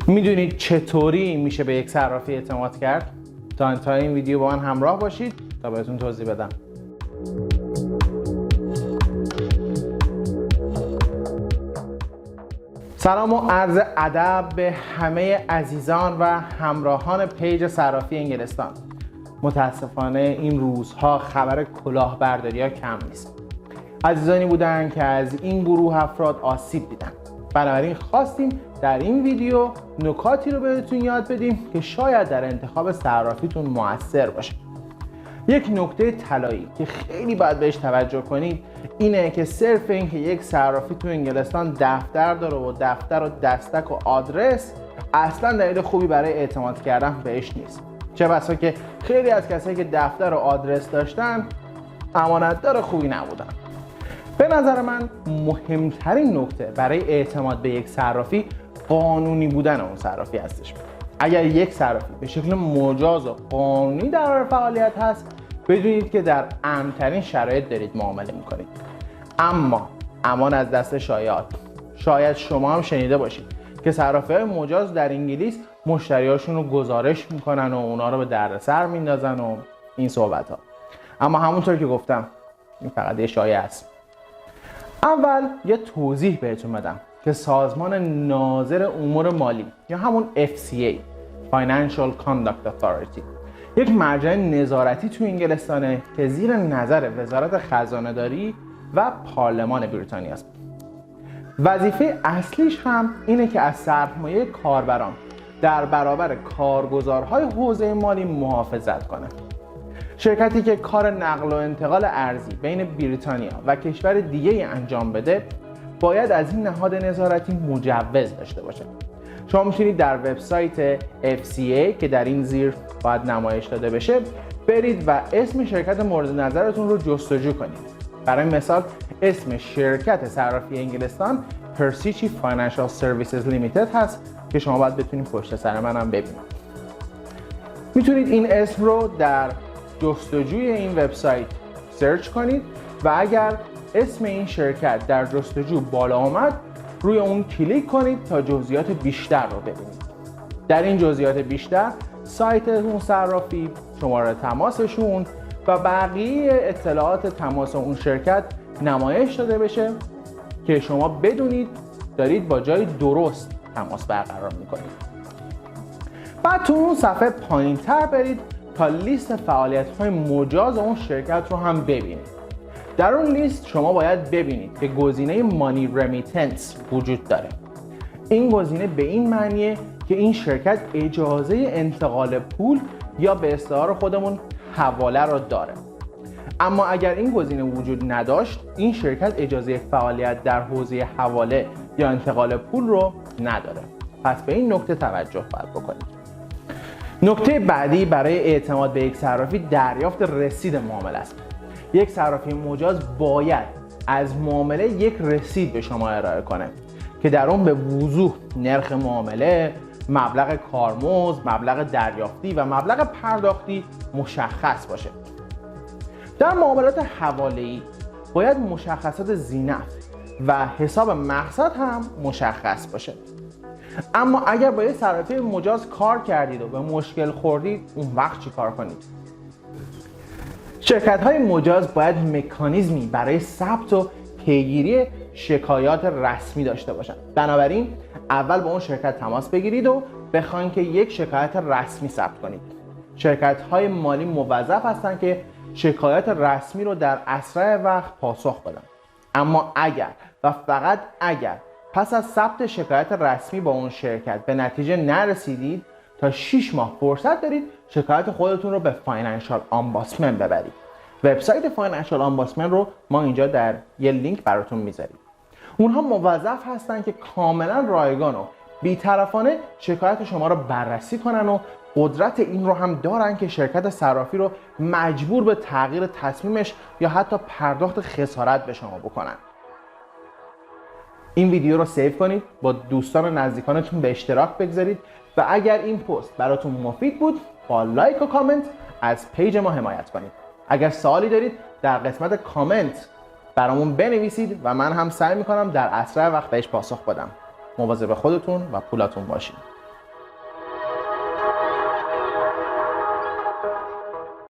میدونید چطوری میشه به یک صرافی اعتماد کرد؟ تا انتهای این ویدیو با من همراه باشید تا بهتون توضیح بدم. سلام و عرض ادب به همه عزیزان و همراهان پیج صرافی انگلستان. متاسفانه این روزها خبر کلاهبرداری ها کم نیست. عزیزانی بودن که از این گروه افراد آسیب دیدن. بنابراین خواستیم در این ویدیو نکاتی رو بهتون یاد بدیم که شاید در انتخاب صرافیتون موثر باشه. یک نکته طلایی که خیلی باید بهش توجه کنید اینه که صرف این که یک صرافی تو انگلستان دفتر داره و دفتر و دستک و آدرس اصلا دلیل خوبی برای اعتماد کردن بهش نیست. چه بسا که خیلی از کسایی که دفتر و آدرس داشتن امانتدار خوبی نبودن. به نظر من مهمترین نکته برای اعتماد به یک صرافی قانونی بودن اون صرافی هستش. اگر یک صرافی به شکل مجاز و قانونی در حال فعالیت هست، بدونید که در امن‌ترین شرایط دارید معامله میکنید. اما امان از دست شایعات. شاید شما هم شنیده باشید که صرافی‌های مجاز در انگلیس مشتریاشون رو گزارش میکنن و اونا رو به دردسر میندازن و این صحبت ها. اما همونطور که گفتم این فقط یه شایعه است. اول یه توضیح بهتون بدم که سازمان ناظر امور مالی یا همون FCA Financial Conduct Authority یک مرجع نظارتی تو انگلستانه که زیر نظر وزارت خزانه‌داری و پارلمان بریتانیا است. وظیفه اصلیش هم اینه که از سرمایه کاربران در برابر کارگزارهای حوزه مالی محافظت کنه. شرکتی که کار نقل و انتقال ارزی بین بریتانیا و کشور دیگه انجام بده باید از این نهاد نظارتی مجوز داشته باشه. شما میتونید در وبسایت FCA که در این زیر باید نمایش داده بشه برید و اسم شرکت مورد نظرتون رو جستجو کنید. برای مثال اسم شرکت صرافی انگلستان Persici Financial Services Limited هست که شما باید بتونید پشت سر منم ببینید. میتونید این اسم رو در جستجوی این وبسایت سرچ کنید و اگر اسم این شرکت در جستجو بالا آمد روی اون کلیک کنید تا جزئیات بیشتر رو ببینید. در این جزئیات بیشتر سایت اون صرافی، شماره تماسشون و بقیه اطلاعات تماس اون شرکت نمایش داده بشه که شما بدونید دارید با جای درست تماس برقرار میکنید. بعد تو اون صفحه پایین‌تر برید تا لیست فعالیت‌های مجاز اون شرکت رو هم ببینید. در اون لیست شما باید ببینید که گزینه مانی رمیتنس وجود داره. این گزینه به این معنیه که این شرکت اجازه انتقال پول یا به اصطلاح خودمون حواله رو داره. اما اگر این گزینه وجود نداشت این شرکت اجازه فعالیت در حوزه حواله یا انتقال پول رو نداره. پس به این نکته توجه باید بکنید. نکته بعدی برای اعتماد به یک صرافی دریافت رسید معامله است. یک صرافی مجاز باید از معامله یک رسید به شما ارائه کنه که در اون به وضوح نرخ معامله، مبلغ کارمزد، مبلغ دریافتی و مبلغ پرداختی مشخص باشه. در معاملات حواله‌ای باید مشخصات ذینفع و حساب مقصد هم مشخص باشه. اما اگر با یک صرافی مجاز کار کردید و به مشکل خوردید اون وقت چی کار کنید؟ شرکت‌های مجاز باید مکانیزمی برای ثبت و پیگیری شکایات رسمی داشته باشند. بنابراین اول با اون شرکت تماس بگیرید و بخواید که یک شکایت رسمی ثبت کنید. شرکت‌های مالی موظف هستند که شکایات رسمی رو در اسرع وقت پاسخ بدن. اما اگر و فقط اگر پس از ثبت شکایت رسمی با اون شرکت به نتیجه نرسیدید تا 6 ماه فرصت دارید شکایت خودتون رو به فاینانشال آمبودسمن ببرید. وبسایت فاینانشال آمبودسمن رو ما اینجا در یه لینک براتون میذاریم. اونها موظف هستن که کاملا رایگان و بی‌طرفانه شکایت شما رو بررسی کنن و قدرت این رو هم دارن که شرکت صرافی رو مجبور به تغییر تصمیمش یا حتی پرداخت خسارت به شما بکنن. این ویدیو رو سیو کنید، با دوستان و نزدیکانتون به اشتراک بگذارید و اگر این پست براتون مفید بود با لایک و کامنت از پیج ما حمایت کنید. اگر سوالی دارید در قسمت کامنت برامون بنویسید و من هم سعی میکنم در اسرع وقت بهش پاسخ بدم. مواظب خودتون و پولاتون باشید.